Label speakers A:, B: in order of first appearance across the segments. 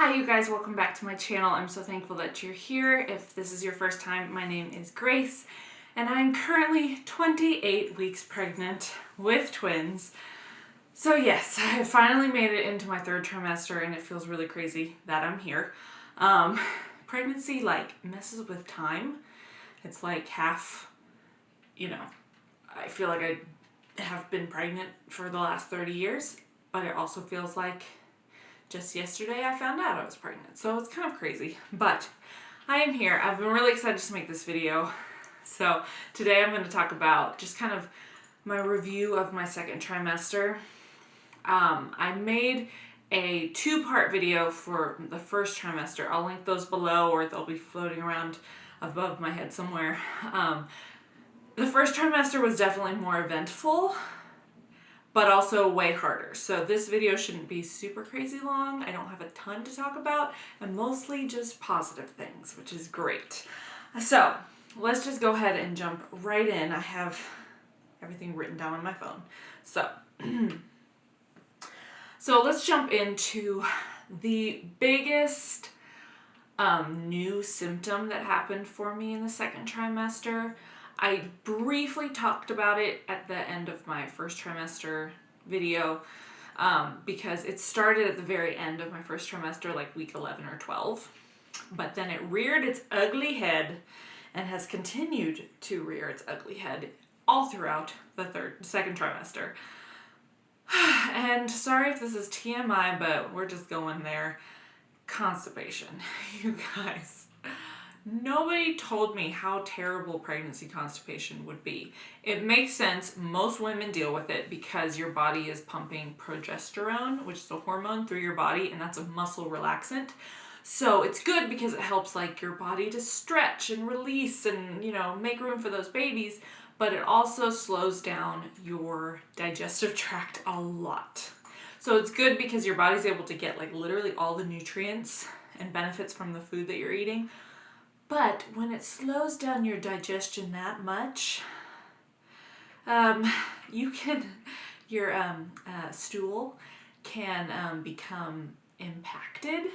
A: Hi you guys, welcome back to my channel. I'm so thankful that you're here. If this is your first time, my name is Grace and I'm currently 28 weeks pregnant with twins. So yes, I have finally made it into my third trimester and it feels really crazy that I'm here. Pregnancy messes with time. It's like half, I feel like I have been pregnant for the last 30 years, but it also feels like just yesterday I found out I was pregnant, so it's kind of crazy, but I am here. I've been really excited to make this video. So today I'm going to talk about just kind of my review of my second trimester. I made a two-part video for the first trimester. I'll link those below or they'll be floating around above my head somewhere. The first trimester was definitely more eventful, but also way harder. So this video shouldn't be super crazy long. I don't have a ton to talk about and mostly just positive things, which is great. So let's just go ahead and jump right in. I have everything written down on my phone. So let's jump into the biggest new symptom that happened for me in the second trimester. I briefly talked about it at the end of my first trimester video because it started at the very end of my first trimester, like week 11 or 12. But then it reared its ugly head and has continued to rear its ugly head all throughout the second trimester. And sorry if this is TMI, but we're just going there. Constipation, you guys. Nobody told me how terrible pregnancy constipation would be. It makes sense. Most women deal with it because your body is pumping progesterone, which is a hormone, through your body, and that's a muscle relaxant. So it's good because it helps your body to stretch and release and, make room for those babies, but it also slows down your digestive tract a lot. So it's good because your body's able to get literally all the nutrients and benefits from the food that you're eating. But when it slows down your digestion that much, your stool can become impacted.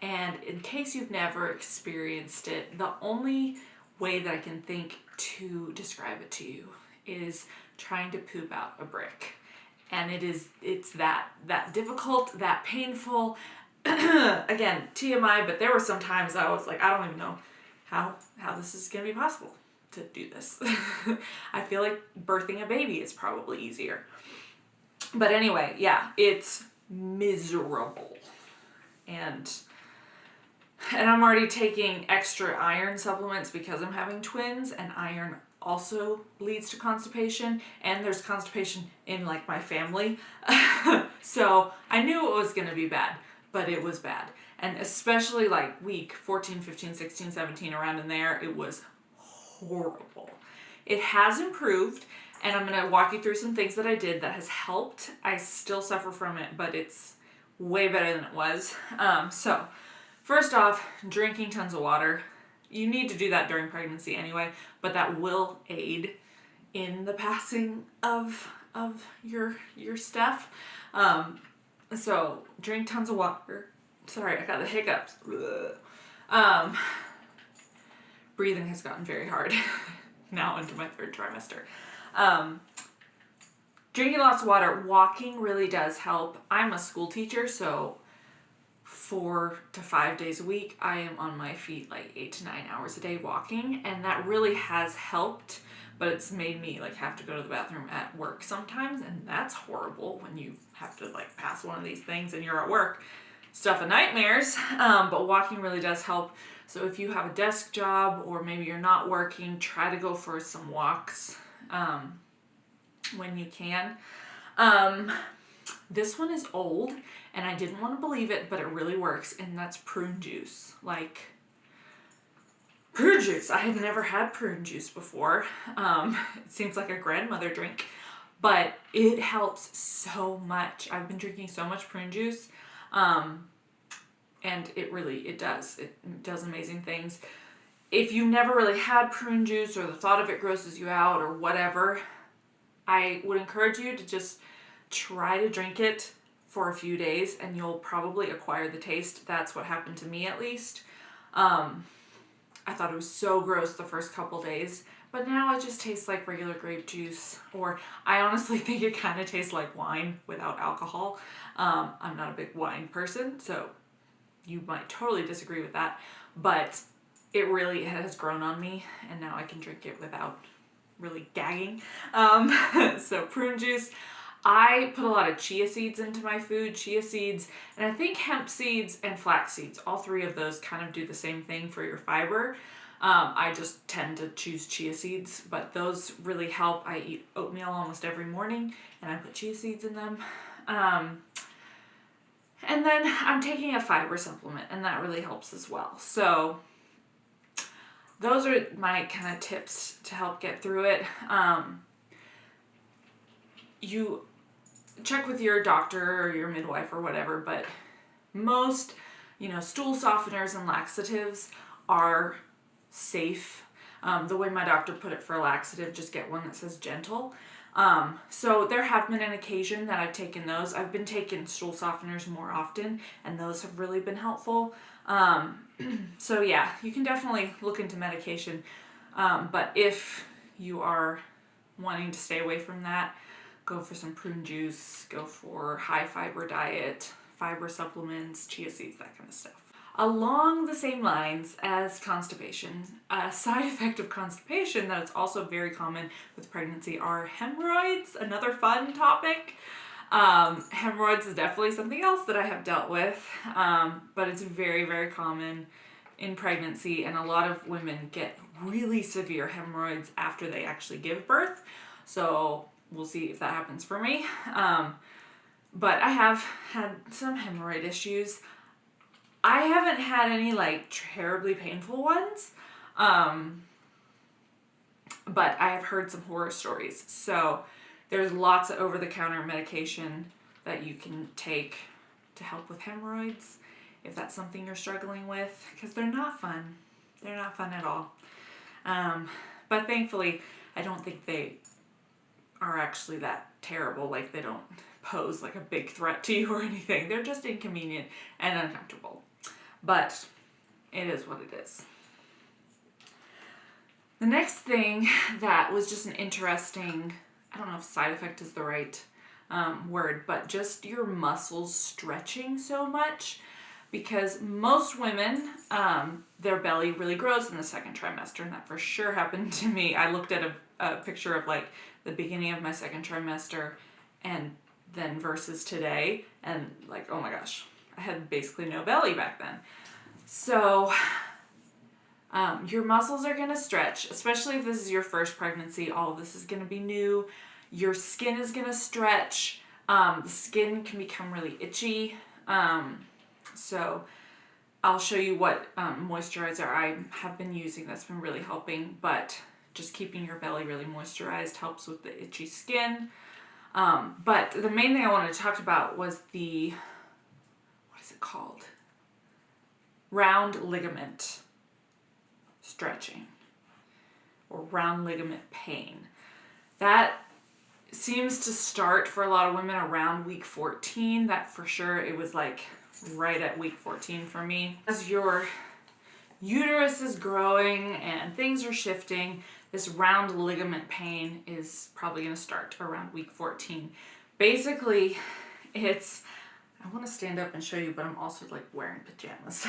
A: And in case you've never experienced it, the only way that I can think to describe it to you is trying to poop out a brick. And it's that difficult, that painful. Again, TMI, but there were some times I was like, I don't even know how this is going to be possible to do this. I feel like birthing a baby is probably easier. But anyway, yeah, it's miserable. And I'm already taking extra iron supplements because I'm having twins, and iron also leads to constipation, and there's constipation in my family. So I knew it was going to be bad. But it was bad. And especially week 14, 15, 16, 17, around in there, it was horrible. It has improved, and I'm going to walk you through some things that I did that has helped. I still suffer from it, but it's way better than it was. So first off, drinking tons of water. You need to do that during pregnancy anyway, but that will aid in the passing of your stuff. So drink tons of water. Sorry, I got the hiccups. Breathing has gotten very hard now into my third trimester. Drinking lots of water. Walking really does help. I'm a school teacher, so 4 to 5 days a week, I am on my feet 8 to 9 hours a day walking, and that really has helped. But it's made me have to go to the bathroom at work sometimes, and that's horrible when you have to pass one of these things and you're at work. Stuff of nightmares. But walking really does help. So if you have a desk job or maybe you're not working, try to go for some walks when you can. This one is old, and I didn't want to believe it, but it really works, and that's prune juice. Prune juice. I have never had prune juice before. It seems like a grandmother drink, but it helps so much. I've been drinking so much prune juice, and it does amazing things. If you never really had prune juice or the thought of it grosses you out or whatever, I would encourage you to just try to drink it for a few days and you'll probably acquire the taste. That's what happened to me, at least. I thought it was so gross the first couple days, but now it just tastes like regular grape juice, or I honestly think it kind of tastes like wine without alcohol. I'm not a big wine person, so you might totally disagree with that, but it really has grown on me, and now I can drink it without really gagging. So prune juice. I put a lot of chia seeds into my food, chia seeds, and I think hemp seeds and flax seeds. All three of those kind of do the same thing for your fiber. I just tend to choose chia seeds, but those really help. I eat oatmeal almost every morning, and I put chia seeds in them. And then I'm taking a fiber supplement, and that really helps as well. So those are my kind of tips to help get through it. You check with your doctor or your midwife or whatever, but most, stool softeners and laxatives are safe. The way my doctor put it for a laxative, just get one that says gentle. So there have been an occasion that I've taken those. I've been taking stool softeners more often, and those have really been helpful. So yeah, you can definitely look into medication. But if you are wanting to stay away from that, go for some prune juice, go for high fiber diet, fiber supplements, chia seeds, that kind of stuff. Along the same lines as constipation, a side effect of constipation that is also very common with pregnancy are hemorrhoids, another fun topic. Hemorrhoids is definitely something else that I have dealt with, but it's very, very common in pregnancy, and a lot of women get really severe hemorrhoids after they actually give birth. So we'll see if that happens for me. But I have had some hemorrhoid issues. I haven't had any terribly painful ones, but I have heard some horror stories. So there's lots of over-the-counter medication that you can take to help with hemorrhoids if that's something you're struggling with, because they're not fun. They're not fun at all. But thankfully, I don't think they are actually that terrible. They don't pose a big threat to you or anything. They're just inconvenient and uncomfortable. But it is what it is. The next thing that was just an interesting, I don't know if side effect is the right word, but just your muscles stretching so much, because most women, their belly really grows in the second trimester, and that for sure happened to me. I looked at a picture of the beginning of my second trimester and then versus today, and oh my gosh, I had basically no belly back then. So your muscles are going to stretch, especially if this is your first pregnancy. All of this is going to be new. Your skin is going to stretch. The skin can become really itchy. So I'll show you what moisturizer I have been using that's been really helping, but just keeping your belly really moisturized helps with the itchy skin. But the main thing I wanted to talk about was what is it called? Round ligament stretching, or round ligament pain. That seems to start for a lot of women around week 14. That for sure, it was right at week 14 for me. As your uterus is growing and things are shifting, this round ligament pain is probably going to start around week 14. Basically, I want to stand up and show you, but I'm also wearing pajamas.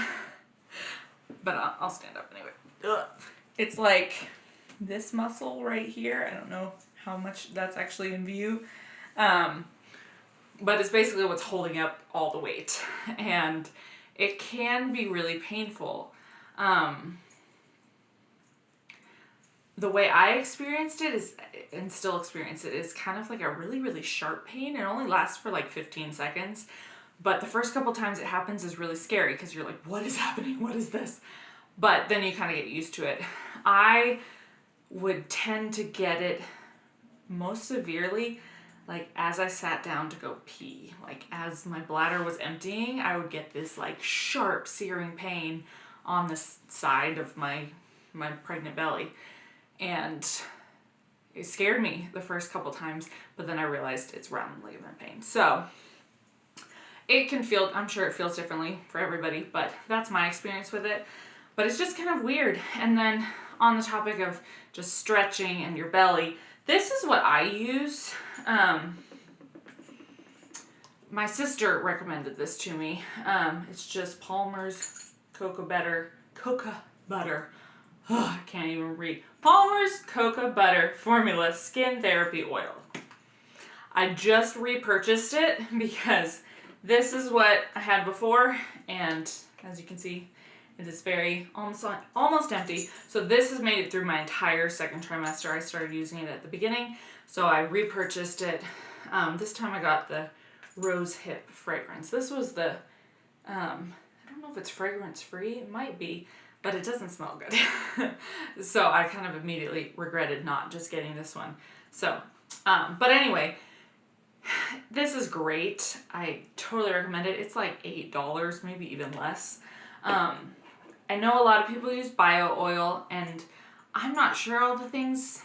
A: But I'll stand up anyway. Ugh. It's this muscle right here. I don't know how much that's actually in view. But it's basically what's holding up all the weight. And it can be really painful. The way I experienced it is, and still experience it, is kind of a really, really sharp pain. It only lasts for 15 seconds. But the first couple times it happens is really scary, because you're what is happening? What is this? But then you kind of get used to it. I would tend to get it most severely as I sat down to go pee. As my bladder was emptying, I would get this sharp searing pain on the side of my pregnant belly. And it scared me the first couple times, but then I realized it's round ligament pain. So It can feel, I'm sure it feels differently for everybody, but that's my experience with it. But it's just kind of weird. And then on the topic of just stretching and your belly, this is what I use. My sister recommended this to me. It's just Palmer's Cocoa Butter. Oh, I can't even read. Palmer's Cocoa Butter Formula Skin Therapy Oil. I just repurchased it because this is what I had before, and as you can see, it is very almost empty. So this has made it through my entire second trimester. I started using it at the beginning, so I repurchased it. This time I got the Rose Hip fragrance. This was the, I don't know if it's fragrance free, it might be, but it doesn't smell good. So I kind of immediately regretted not just getting this one. So, but anyway, this is great. I totally recommend it. It's like $8, maybe even less. I know a lot of people use bio oil, and I'm not sure all the things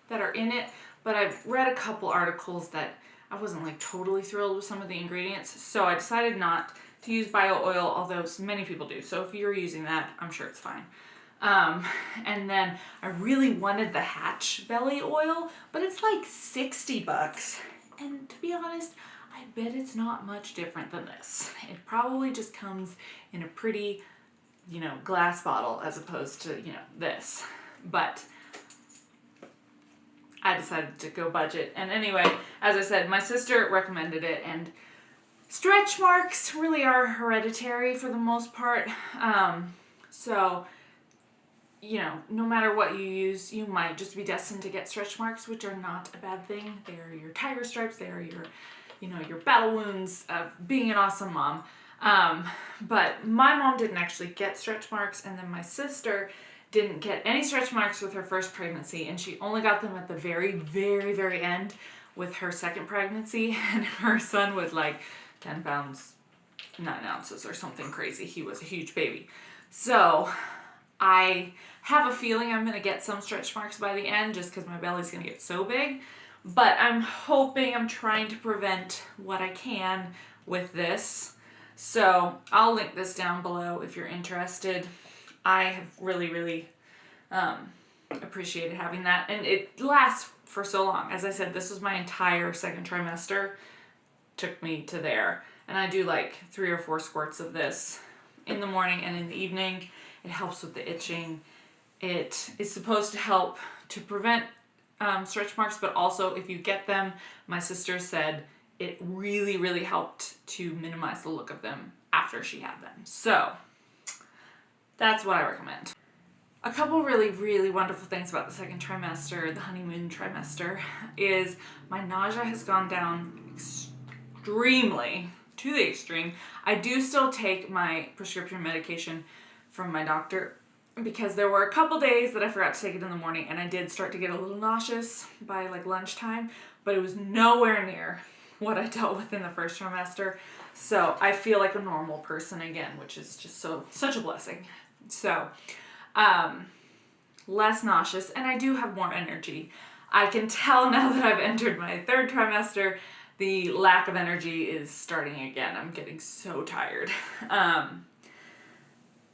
A: that are in it, but I've read a couple articles that I wasn't like totally thrilled with some of the ingredients, so I decided not to use bio oil, although many people do. So if you're using that, I'm sure it's fine. And then I really wanted the Hatch belly oil, but it's like $60. And to be honest, I bet it's not much different than this. It probably just comes in a pretty, glass bottle as opposed to, this. But I decided to go budget. And anyway, as I said, my sister recommended it, and stretch marks really are hereditary for the most part. So, no matter what you use, you might just be destined to get stretch marks, which are not a bad thing. They are your tiger stripes. They are your, your battle wounds of being an awesome mom. But my mom didn't actually get stretch marks, and then my sister didn't get any stretch marks with her first pregnancy, and she only got them at the very, very, very end with her second pregnancy, and her son was like 10 pounds, 9 ounces or something crazy. He was a huge baby. So I have a feeling I'm going to get some stretch marks by the end just because my belly's going to get so big. But I'm trying to prevent what I can with this. So I'll link this down below if you're interested. I have really, really appreciated having that. And it lasts for so long. As I said, this was my entire second trimester. Took me to there. And I do like 3 or 4 squirts of this in the morning and in the evening. It helps with the itching. It is supposed to help to prevent stretch marks, but also if you get them, my sister said it really, really helped to minimize the look of them after she had them. So that's what I recommend. A couple really, really wonderful things about the second trimester, the honeymoon trimester, is my nausea has gone down extremely, to the extreme. I do still take my prescription medication from my doctor because there were a couple days that I forgot to take it in the morning, and I did start to get a little nauseous by like lunchtime, but it was nowhere near what I dealt with in the first trimester. So I feel like a normal person again, which is just such a blessing. So less nauseous, and I do have more energy. I can tell now that I've entered my third trimester, the lack of energy is starting again. I'm getting so tired.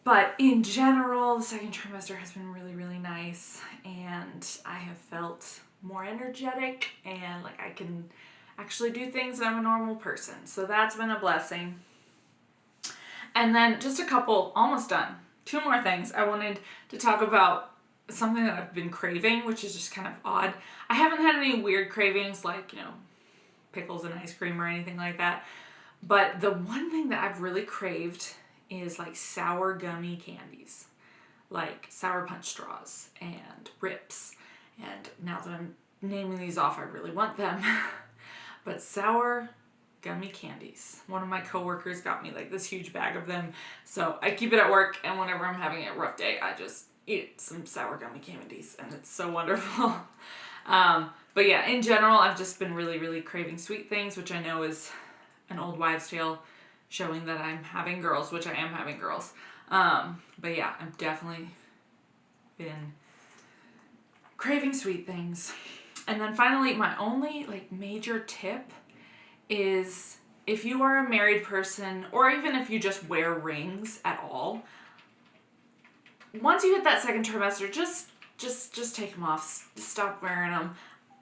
A: But in general, the second trimester has been really, really nice, and I have felt more energetic and like I can actually do things and I'm a normal person. So that's been a blessing. And then just a couple, almost done, 2 more things. I wanted to talk about something that I've been craving, which is just kind of odd. I haven't had any weird cravings like, pickles and ice cream or anything like that. But the one thing that I've really craved is like sour gummy candies, like Sour Punch straws and Rips. And now that I'm naming these off, I really want them. But sour gummy candies. One of my coworkers got me like this huge bag of them. So I keep it at work, and whenever I'm having a rough day, I just eat some sour gummy candies, and it's so wonderful. But yeah, in general, I've just been really, really craving sweet things, which I know is an old wives' tale showing that I'm having girls, which I am having girls. But yeah, I've definitely been craving sweet things. And then finally, my only like major tip is if you are a married person, or even if you just wear rings at all, once you hit that second trimester, just take them off. Stop wearing them.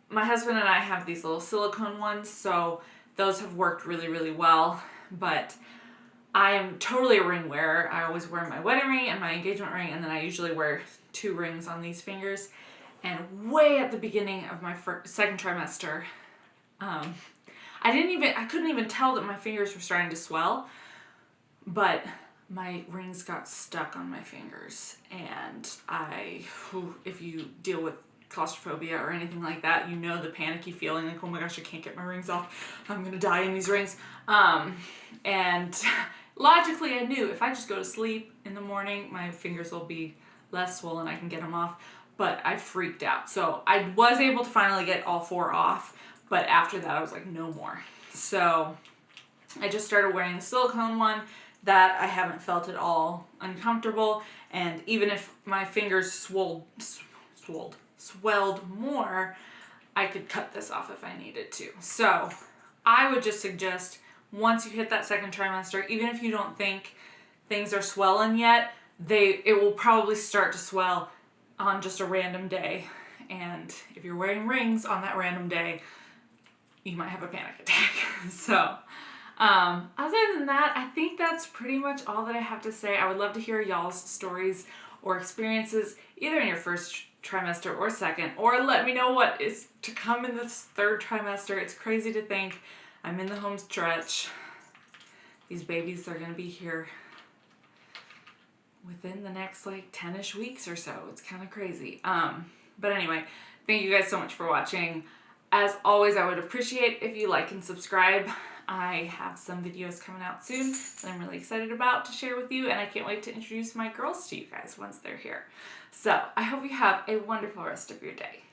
A: My husband and I have these little silicone ones, so those have worked really, really well. But I am totally a ring wearer. I always wear my wedding ring and my engagement ring, and then I usually wear 2 rings on these fingers. And way at the beginning of my second trimester, I couldn't even tell that my fingers were starting to swell, but my rings got stuck on my fingers. And if you deal with claustrophobia or anything like that, you know the panicky feeling like, oh my gosh, I can't get my rings off. I'm gonna die in these rings. And logically I knew if I just go to sleep in the morning, my fingers will be less swollen, I can get them off. But I freaked out. So I was able to finally get all 4 off, but after that I was like, no more. So I just started wearing the silicone one. That I haven't felt at all uncomfortable, and even if my fingers swelled more, I could cut this off if I needed to. So I would just suggest, once you hit that second trimester, even if you don't think things are swelling yet, it will probably start to swell on just a random day. And if you're wearing rings on that random day, you might have a panic attack. So other than that, I think that's pretty much all that I have to say. I would love to hear y'all's stories or experiences, either in your first trimester or second, or let me know what is to come in this third trimester. It's crazy to think I'm in the home stretch. These babies are going to be here within the next like 10-ish weeks or so. It's kind of crazy. But anyway, thank you guys so much for watching. As always, I would appreciate if you like and subscribe. I have some videos coming out soon that I'm really excited about to share with you, and I can't wait to introduce my girls to you guys once they're here. So I hope you have a wonderful rest of your day.